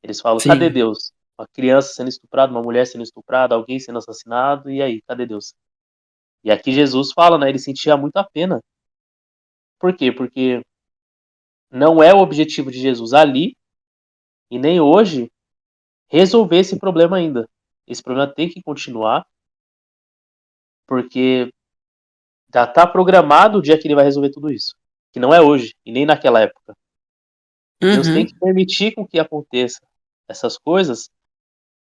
Eles falam, cadê Sim. Deus? Uma criança sendo estuprada, uma mulher sendo estuprada, alguém sendo assassinado, e aí, cadê Deus? E aqui Jesus fala, né? Ele sentia muita pena. Por quê? Porque não é o objetivo de Jesus ali, e nem hoje, resolver esse problema ainda. Esse problema tem que continuar, porque já está programado o dia que ele vai resolver tudo isso. Que não é hoje, e nem naquela época. Deus tem Uhum. que permitir com que aconteça essas coisas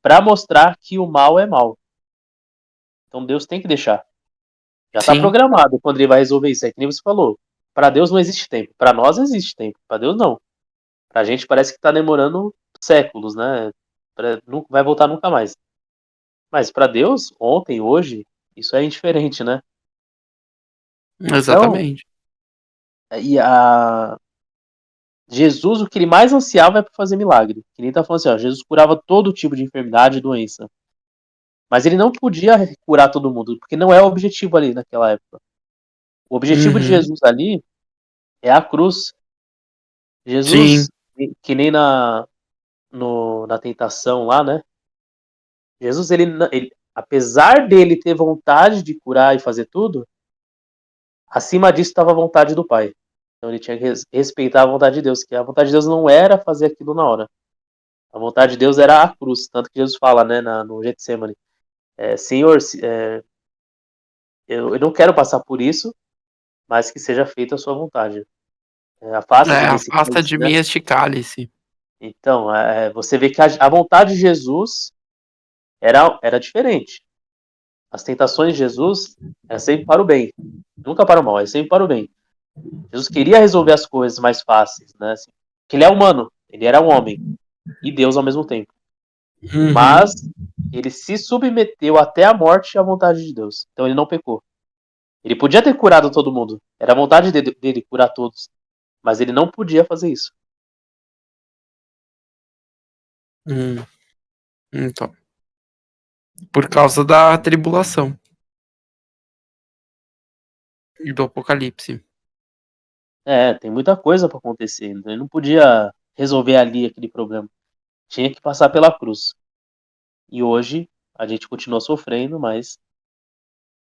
para mostrar que o mal é mal. Então Deus tem que deixar. Já está Sim. programado quando ele vai resolver isso. É que nem você falou. Para Deus não existe tempo. Para nós existe tempo. Para Deus não. Para a gente parece que está demorando séculos, né? Não vai voltar nunca mais. Mas para Deus, ontem, hoje, isso é indiferente, né? Então, Exatamente. e a Jesus, o que ele mais ansiava é para fazer milagre. Que nem tá falando assim, ó, Jesus curava todo tipo de enfermidade e doença. Mas ele não podia curar todo mundo, porque não é o objetivo ali naquela época. O objetivo de Uhum. Jesus ali é a cruz. Jesus, Sim. que nem na tentação lá, né? Jesus, apesar dele ter vontade de curar e fazer tudo, acima disso estava a vontade do Pai. Então ele tinha que respeitar a vontade de Deus, que a vontade de Deus não era fazer aquilo na hora. A vontade de Deus era a cruz, tanto que Jesus fala, né, no Getsemane, Senhor, eu não quero passar por isso, mas que seja feita a sua vontade. Afasta de mim esse Afasta cálice, de né? mim este cálice. Então, você vê que a vontade de Jesus era diferente. As tentações de Jesus é sempre para o bem, nunca para o mal, é sempre para o bem. Jesus queria resolver as coisas mais fáceis, né? Assim, porque ele é humano, ele era um homem e Deus ao mesmo tempo. Uhum. Mas ele se submeteu até a morte à vontade de Deus. Então ele não pecou. Ele podia ter curado todo mundo. Era a vontade dele curar todos. Mas ele não podia fazer isso. Hum. Então, por causa da tribulação e do apocalipse. Tem muita coisa para acontecer. Então ele não podia resolver ali aquele problema. Tinha que passar pela cruz. E hoje a gente continua sofrendo, mas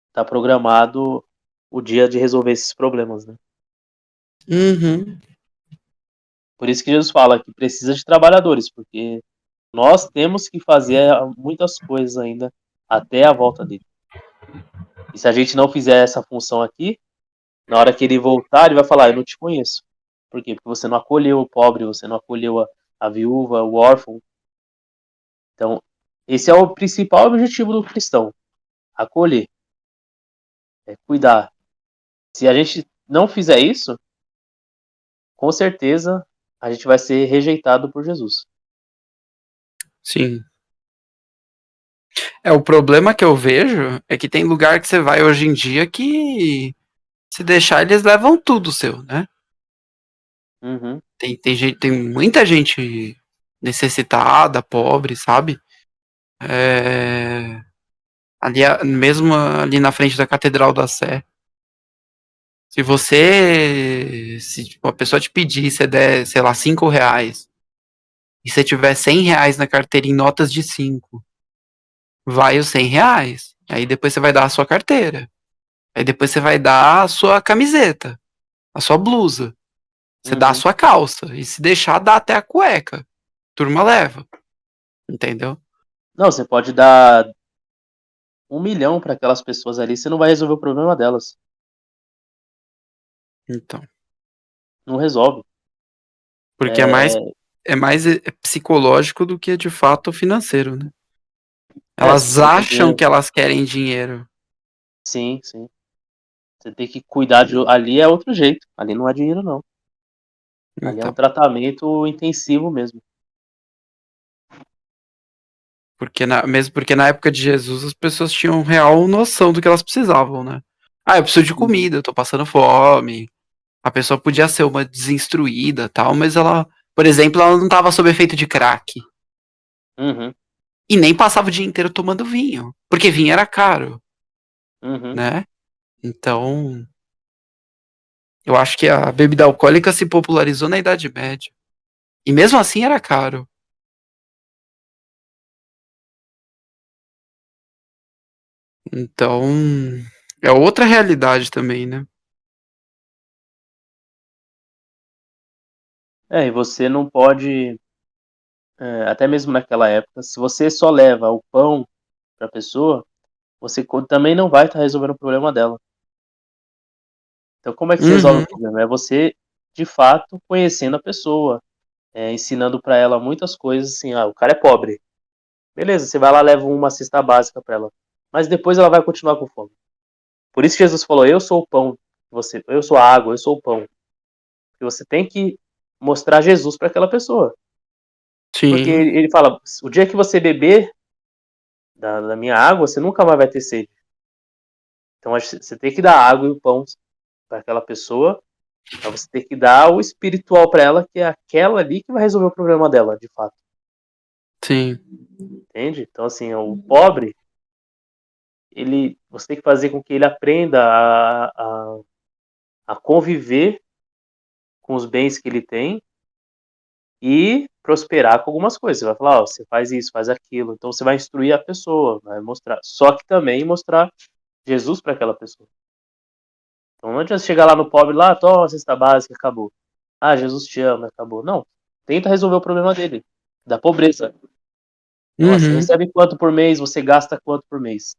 está programado o dia de resolver esses problemas, né? Uhum. Por isso que Jesus fala que precisa de trabalhadores, porque nós temos que fazer muitas coisas ainda até a volta dele. E se a gente não fizer essa função aqui, na hora que ele voltar, ele vai falar: eu não te conheço. Por quê? Porque você não acolheu o pobre, você não acolheu a viúva, o órfão. Então, esse é o principal objetivo do cristão: acolher, cuidar. Se a gente não fizer isso, com certeza a gente vai ser rejeitado por Jesus. Sim. O problema que eu vejo é que tem lugar que você vai hoje em dia que, se deixar, eles levam tudo seu, né? Uhum, Tem muita gente necessitada, pobre, sabe? Ali, mesmo ali na frente da Catedral da Sé. Se tipo, a pessoa te pedir, você der, sei lá, R$ 5, e você tiver R$ 100 na carteira em notas de 5, vai os R$ 100. Aí depois você vai dar a sua carteira. Aí depois você vai dar a sua camiseta, a sua blusa. Você dá a uhum. sua calça. E se deixar, dá até a cueca. Turma leva. Entendeu? Não, você pode dar 1 milhão para aquelas pessoas ali, você não vai resolver o problema delas. Então. Não resolve. Porque É, é mais psicológico do que de fato financeiro, né? se Elas você tem acham dinheiro, que elas querem dinheiro. sim, sim. Você tem que cuidar de. Ali é outro jeito. Ali não é dinheiro, não. Ali é um Então. tratamento intensivo mesmo. Mesmo porque na época de Jesus as pessoas tinham real noção do que elas precisavam, né? Ah, eu preciso de Uhum, comida, eu tô passando fome. A pessoa podia ser uma desinstruída tal, mas ela, por exemplo, ela não tava sob efeito de crack. uhum, E nem passava o dia inteiro tomando vinho. Porque vinho era caro, uhum. né? Então, eu acho que a bebida alcoólica se popularizou na Idade Média. E mesmo assim era caro. Então, é outra realidade também, né? E você não pode, até mesmo naquela época, se você só leva o pão para a pessoa, você também não vai estar resolvendo o problema dela. Então, como é que você resolve Uhum, o problema? É você, de fato, conhecendo a pessoa, ensinando para ela muitas coisas assim. Ah, o cara é pobre. Beleza, você vai lá, leva uma cesta básica para ela. Mas depois ela vai continuar com fome. Por isso que Jesus falou: Eu sou o pão, eu sou a água, eu sou o pão. E você tem que mostrar Jesus para aquela pessoa. Porque sim, ele fala: o dia que você beber da minha água, você nunca mais vai ter sede. Então você tem que dar água e o pão para aquela pessoa, mas você tem que dar o espiritual para ela, que é aquela ali que vai resolver o problema dela, de fato. sim, Entende? Então, assim, o pobre, você tem que fazer com que ele aprenda a conviver com os bens que ele tem e prosperar com algumas coisas. Você vai falar: você faz isso, faz aquilo. Então você vai instruir a pessoa, vai mostrar. Só que também mostrar Jesus para aquela pessoa. Então não adianta chegar lá no pobre, lá, toma, cesta básica, acabou. Ah, Jesus te ama, acabou. Não. Tenta resolver o problema dele, da pobreza. Então, você uhum, recebe quanto por mês, você gasta quanto por mês.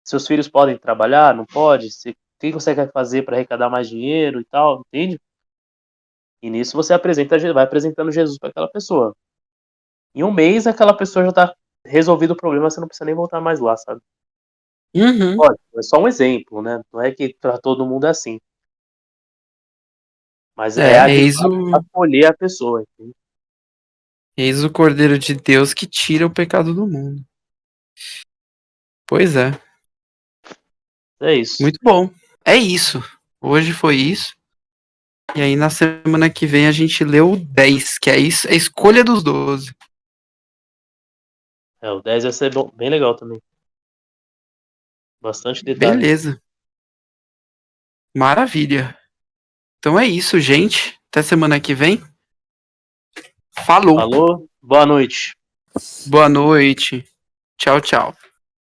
Seus filhos podem trabalhar, não pode? O que você quer fazer para arrecadar mais dinheiro e tal, entende? E nisso você vai apresentando Jesus para aquela pessoa. Em um mês, aquela pessoa já tá resolvido o problema, você não precisa nem voltar mais lá, sabe? uhum. Olha, é só um exemplo, né? Não é que para todo mundo é assim. Mas é a de fato acolher a pessoa, entende? Eis o Cordeiro de Deus que tira o pecado do mundo. Pois é, É isso. muito bom. É isso. Hoje foi isso. E aí na semana que vem a gente lê o 10, que é isso, é a escolha dos 12. O 10 vai ser bem legal também. Bastante detalhe. Beleza. Maravilha. Então é isso, gente. Até semana que vem. Falou. Falou, boa noite. Boa noite. Tchau, tchau.